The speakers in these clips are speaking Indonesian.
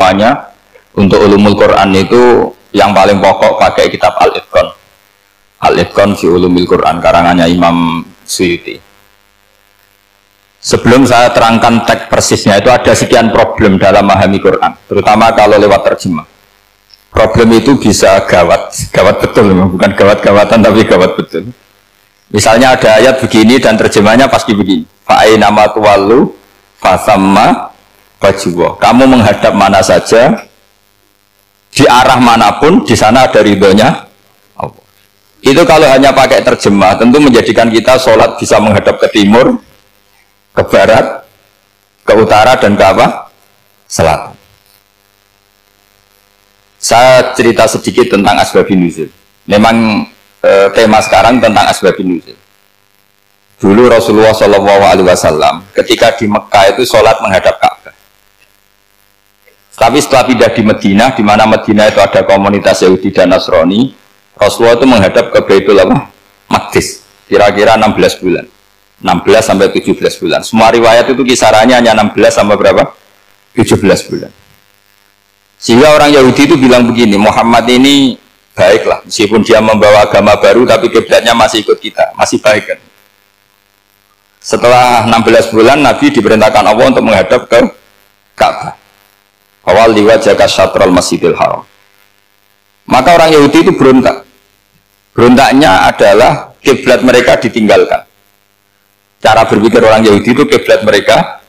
semuanya untuk ulumul Quran itu yang paling pokok pakai kitab Al-Itqan. Al-Itqan fi ulumil Quran karangannya Imam Suyuti. Sebelum saya terangkan teks persisnya itu ada sekian problem dalam memahami Quran, terutama kalau lewat terjemah. Problem itu bisa gawat betul, bukan gawat-gawatan tapi gawat betul. Misalnya ada ayat begini dan terjemahnya pasti begini. Fa'aina ma tuwallu fasamma wajhuh. Kamu menghadap mana saja, di arah manapun, di sana ada ridhonya Allah. Itu kalau hanya pakai terjemah, tentu menjadikan kita sholat bisa menghadap ke timur, ke barat, ke utara, dan ke apa? Selatan. Saya cerita sedikit tentang asbabun nuzul. Memang tema sekarang tentang asbabun nuzul. Dulu Rasulullah SAW ketika di Mekah itu sholat menghadap Ka'bah. Tapi setelah pindah di Madinah, di mana Madinah itu ada komunitas Yahudi dan Nasrani, Rasulullah itu menghadap ke Baitul Maqdis, kira-kira 16 bulan. 16 sampai 17 bulan. Semua riwayat itu kisarannya hanya 16 sampai berapa? 17 bulan. Sehingga orang Yahudi itu bilang begini, Muhammad ini baiklah, meskipun dia membawa agama baru, tapi kiblatnya masih ikut kita, masih baik kan. Setelah 16 bulan, Nabi diperintahkan Allah untuk menghadap ke Ka'bah. Awal liwajaka syatrul masjidil haram. Maka orang Yahudi itu berontak. Berontaknya adalah kiblat mereka ditinggalkan. Cara berpikir orang Yahudi itu kiblat mereka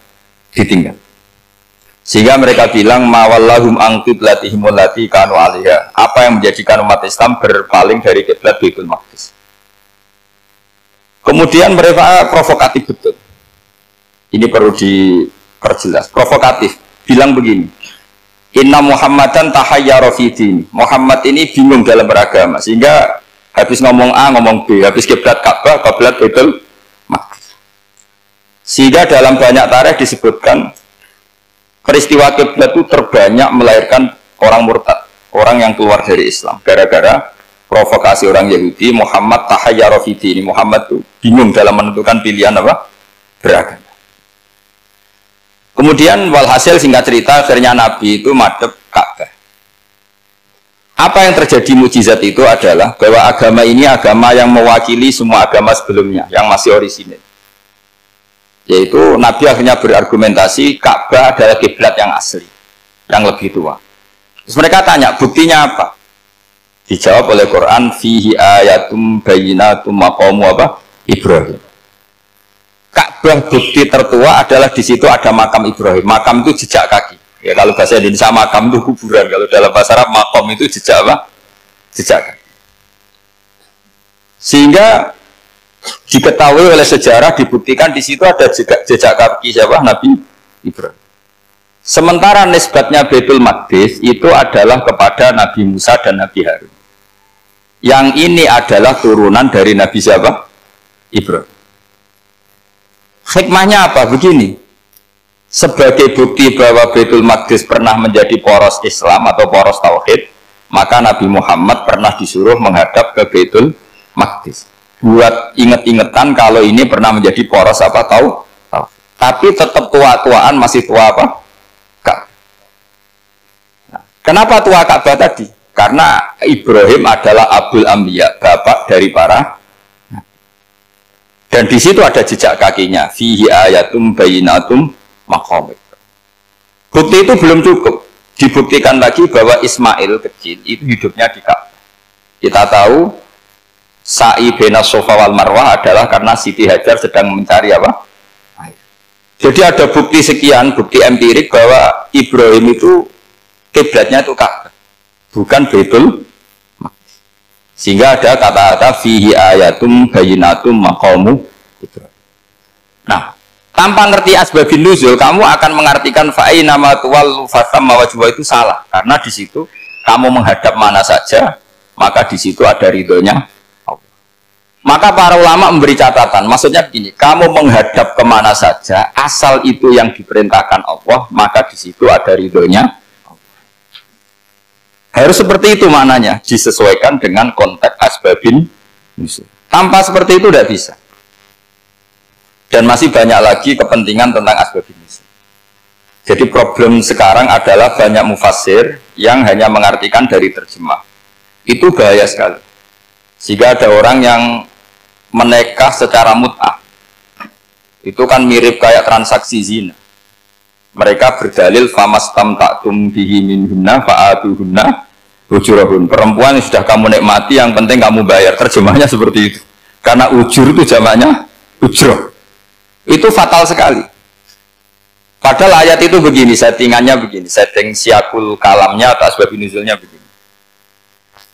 ditinggal. Sehingga mereka bilang mawallahum an qiblatihim allati kanu 'alaiha. Apa yang menjadikan umat Islam berpaling dari kiblat Baitul Maqdis. Kemudian mereka provokatif betul. Ini perlu diperjelas. Provokatif. Bilang begini. Inna Muhammadan tahayyara fi din. Muhammad ini bingung dalam beragama. Sehingga habis ngomong A ngomong B, habis kiblat Ka'bah, kiblat Baitul Maqdis. Sehingga dalam banyak tarikh disebutkan peristiwa kiblat itu terbanyak melahirkan orang murtad, orang yang keluar dari Islam gara-gara provokasi orang Yahudi. Muhammad tahayyara fi din. Muhammad itu bingung dalam menentukan pilihan apa? Beragama. Kemudian walhasil singkat cerita akhirnya Nabi itu madhep Ka'bah. Apa yang terjadi mukjizat itu adalah bahwa agama ini agama yang mewakili semua agama sebelumnya yang masih orisinil. Yaitu Nabi akhirnya berargumentasi Ka'bah adalah kiblat yang asli, yang lebih tua. Terus mereka tanya, buktinya apa? Dijawab oleh Quran, fihi ayatum bayyinatum maqamu apa? Ibrahim. Ka'bah bukti tertua adalah di situ ada makam Ibrahim. Makam itu jejak kaki. Ya kalau bahasa Indonesia makam itu kuburan. Kalau dalam bahasa Arab makam itu jejak apa? Jejak kaki. Sehingga diketahui oleh sejarah, dibuktikan di situ ada jejak kaki siapa? Nabi Ibrahim. Sementara nisbatnya Baitul Maqdis itu adalah kepada Nabi Musa dan Nabi Harun. Yang ini adalah turunan dari Nabi siapa? Ibrahim. Hikmahnya apa? Begini, sebagai bukti bahwa Baitul Maqdis pernah menjadi poros Islam atau poros Tauhid, maka Nabi Muhammad pernah disuruh menghadap ke Baitul Maqdis. Buat inget-ingetan kalau ini pernah menjadi poros apa tahu? Tapi tetap tua-tuaan masih tua apa? Ka'bah. Nah, kenapa tua Ka'bah tadi? Karena Ibrahim adalah Abul Anbiya, bapak dari para. Dan di situ ada jejak kakinya. Fihi ayatum bayyinatum maqam. Bukti itu belum cukup. Dibuktikan lagi bahwa Ismail kecil itu hidupnya di Ka'bah. Kita tahu sa'i baina Safa wal Marwah adalah karena Siti Hajar sedang mencari apa? Air. Jadi ada bukti sekian, bukti empirik bahwa Ibrahim itu kiblatnya itu Ka'bah, bukan Baitul. Sehingga ada kata-kata fihi ayatum bayyinatum maqamu Ibrahim. Nah, tanpa ngerti asbabun nuzul, kamu akan mengartikan fa'aina ma tuwallu fasamma wajhuh itu salah. Karena di situ kamu menghadap mana saja, maka di situ ada ridhonya Allah. Maka para ulama memberi catatan, maksudnya begini, kamu menghadap kemana saja, asal itu yang diperintahkan Allah, maka di situ ada ridhonya. Harus seperti itu maknanya, disesuaikan dengan konteks asbabun nuzul. Tanpa seperti itu tidak bisa. Dan masih banyak lagi kepentingan tentang asbabun nuzul. Jadi problem sekarang adalah banyak mufassir yang hanya mengartikan dari terjemah. Itu bahaya sekali. Jika ada orang yang menikah secara mut'ah, itu kan mirip kayak transaksi zina. Mereka berdalil famastam taktum bihi minhunna fa'atuhunna ujurahun. Perempuan yang sudah kamu nikmati, yang penting kamu bayar. Terjemahnya seperti itu. Karena ujur itu jamaknya ujroh. Itu fatal sekali. Padahal ayat itu begini, settingannya begini, setting siakul kalamnya atau asbab nuzulnya begini.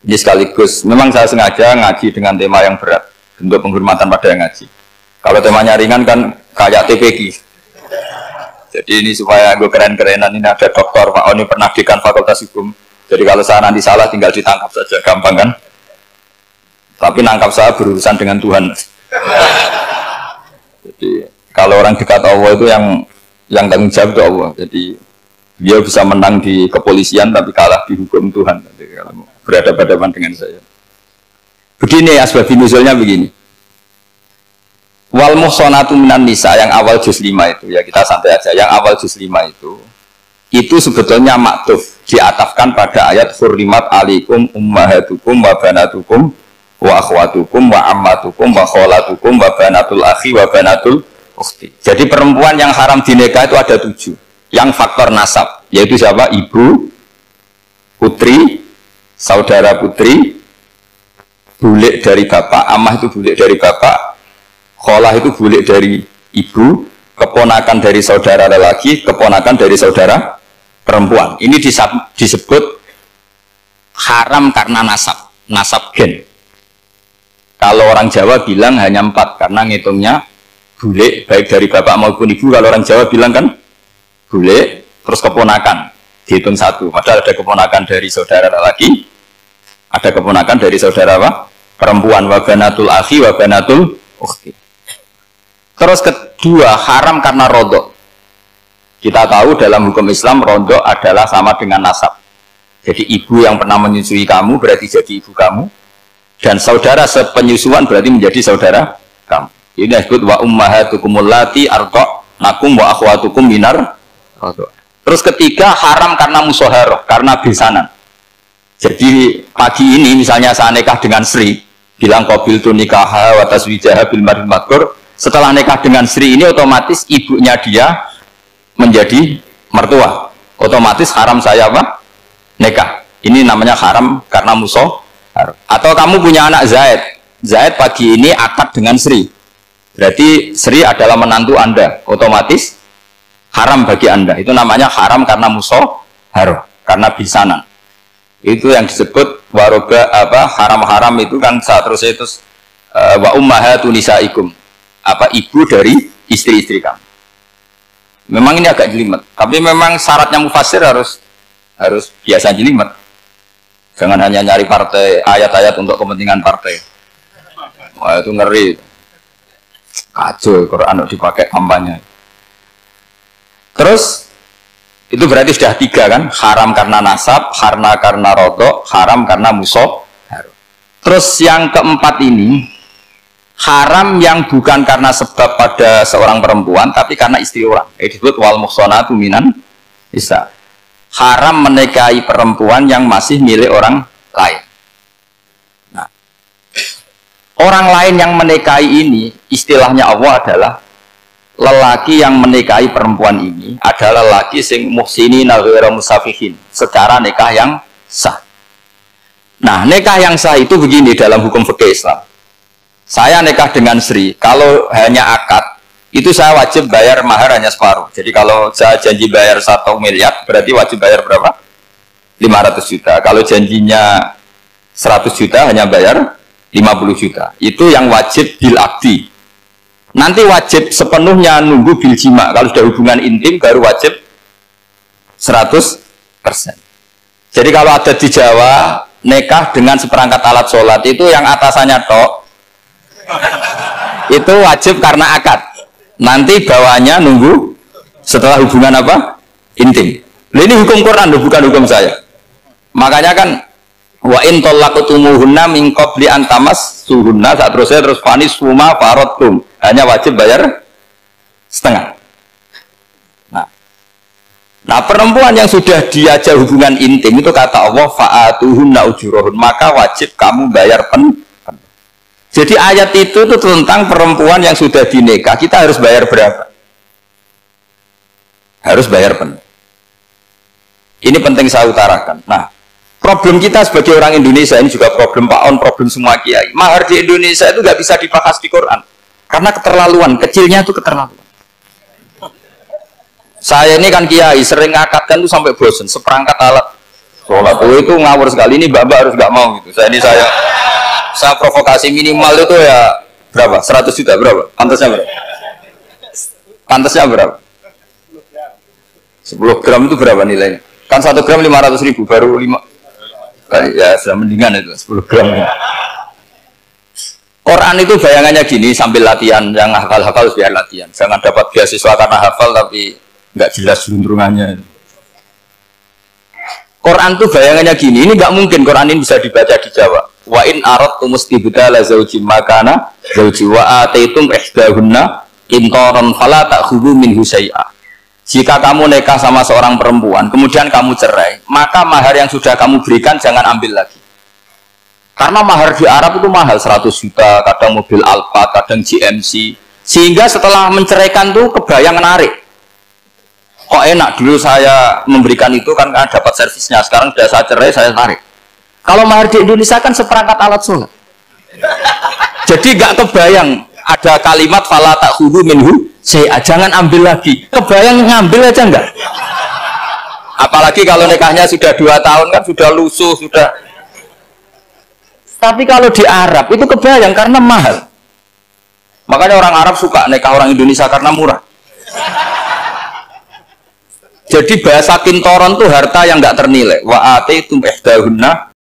Ini sekaligus, memang saya sengaja ngaji dengan tema yang berat, untuk penghormatan pada yang ngaji. Kalau temanya ringan kan kayak TPQ. Jadi ini supaya gue keren-kerenan, ini ada dokter Pak Oni pernah dekan Fakultas Hukum. Jadi kalau saya nanti salah tinggal ditangkap saja, gampang kan? Tapi nangkap saya berurusan dengan Tuhan. Jadi kalau orang dekat Allah itu yang tanggung jawab itu Allah. Jadi dia bisa menang di kepolisian tapi kalah di hukum Tuhan. Jadi kalau berhadapan-hadapan dengan saya. Begini asbab nuzulnya begini. Wal muhsanatu minan nisa yang awal juz 5 itu ya kita santai aja. Yang awal juz 5 itu sebetulnya maktuf diatafkan pada ayat hurrimat alaikum ummahatukum wa banatukum wa akhwatukum wa ammatukum wa kholatukum wa banatul akhi wa banatul ukhti. Jadi perempuan yang haram dinikah itu ada 7. Yang faktor nasab, yaitu siapa? Ibu, putri, saudara putri, bulik dari bapak, amah itu bulik dari bapak, kholah itu bulik dari ibu, keponakan dari saudara lelaki, keponakan dari saudara perempuan. Ini disebut haram karena nasab gen. Kalau orang Jawa bilang hanya 4 karena ngitungnya bulik baik dari bapak maupun ibu. Kalau orang Jawa bilang kan bulik terus keponakan dihitung 1. Padahal ada keponakan dari saudara laki, ada keponakan dari saudara apa? Perempuan. Wa banatul akhi wa banatul ukhti. Terus kedua haram karena rodok. Kita tahu dalam hukum Islam rodok adalah sama dengan nasab. Jadi ibu yang pernah menyusui kamu berarti jadi ibu kamu, dan saudara sepenyusuan berarti menjadi saudara kamu. Ini disebut wa ummahatukum allati arda'nakum wa akhwatukum minar radha'. Terus ketiga haram karena musyaharah, karena besanan. Jadi pagi ini misalnya saya nikah dengan Sri, bilang qabil tu nikaha wa taswijaha bil mar'il madkur. Setelah nikah dengan Sri ini otomatis ibunya dia menjadi mertua. Otomatis haram saya apa? Nikah. Ini namanya haram karena musyaharah. Atau kamu punya anak Zaid. Zaid pagi ini akad dengan Sri. Berarti Sri adalah menantu Anda, otomatis haram bagi Anda. Itu namanya haram karena musyaharah, karena bisanan. Itu yang disebut waroba apa haram-haram itu kan seterusnya itu wa ummahatu nisaikum, apa ibu dari istri-istri kamu. Memang ini agak jelimet, tapi memang syaratnya mufassir harus biasa jelimet. Jangan hanya nyari partai ayat-ayat untuk kepentingan partai. Wah itu ngeri. Kacau Quran dipakai kampanye. Terus itu berarti sudah 3 kan? Haram karena nasab, karena rodok, haram karena musyaharah. Terus yang keempat ini haram yang bukan karena sebab pada seorang perempuan tapi karena istri orang. Itu disebut wal muhsanatu minan nisa. Haram menikahi perempuan yang masih milik orang lain. Orang lain yang menikahi ini, istilahnya Allah adalah lelaki yang menikahi perempuan ini adalah lelaki sing muhsinin ghairu musafihin, secara nikah yang sah. Nah, nikah yang sah itu begini dalam hukum fikih Islam. Saya nikah dengan Sri, kalau hanya akad, itu saya wajib bayar mahar hanya separuh. Jadi kalau saya janji bayar 1 miliar, berarti wajib bayar berapa? 500 juta. Kalau janjinya 100 juta hanya bayar 50 juta. Itu yang wajib bil abdi. Nanti wajib sepenuhnya nunggu bil jima. Kalau sudah hubungan intim baru wajib 100%. Jadi kalau ada di Jawa nikah dengan seperangkat alat sholat itu yang atasannya tok itu wajib karena akad. Nanti bawahnya nunggu setelah hubungan apa? Intim. Ini hukum Quran bukan hukum saya. Makanya kan wa in talaqtumuhunna min qabli an tamassuhunna, terus fanis suma faradtum, hanya wajib bayar setengah. Nah, Nah perempuan yang sudah diajak hubungan intim itu kata Allah fa'atuhunna ujurahun, maka wajib kamu bayar Jadi ayat itu tuh tentang perempuan yang sudah dinikah, kita harus bayar berapa? Harus bayar penuh. Ini penting saya utarakan. Nah, problem kita sebagai orang Indonesia ini juga problem Pak On, problem semua kiai. Mahar di Indonesia itu nggak bisa dibahas di Quran karena keterlaluan, kecilnya itu keterlaluan. Saya ini kan kiai, sering ngakatkan tuh sampai bosen, seperangkat alat sholat itu ngawur sekali. Ini mbak harus nggak mau gitu. Saya provokasi minimal itu ya berapa? 100 juta berapa? Pantasnya berapa? Pantasnya berapa? 10 gram itu berapa nilainya? Kan 1 gram 500.000 baru 5. Ya sudah mendingan itu 10 gram. Quran itu bayangannya gini sambil latihan, yang hafal-hafal biar latihan. Jangan dapat beasiswa karena hafal tapi nggak jelas juntrungannya. Quran tuh bayangannya gini, ini nggak mungkin Quran ini bisa dibaca di Jawa. Wa in aradtum istibdala zaujin makana zauji wa ataitum ihdahunna qintaran fala ta'khudhu minhu syai'a. Jika kamu nikah sama seorang perempuan, kemudian kamu cerai, maka mahar yang sudah kamu berikan jangan ambil lagi. Karena mahar di Arab itu mahal, 100 juta, kadang mobil Alphard, kadang GMC. Sehingga setelah menceraikan tuh kebayang menarik. Kok enak, dulu saya memberikan itu kan karena dapat servisnya, sekarang sudah saya cerai, saya tarik. Kalau mahar di Indonesia kan seperangkat alat sholat. Jadi gak kebayang ada kalimat fala ta'khudhu minhu syai'a, jangan ambil lagi. Kebayang ngambil aja enggak? Apalagi kalau nikahnya sudah 2 tahun kan sudah lusuh, sudah. Tapi kalau di Arab itu kebayang karena mahal. Makanya orang Arab suka nikah orang Indonesia karena murah. Jadi bahasa kintoron tuh harta yang enggak ternilai. Wa ataitum ihdahunna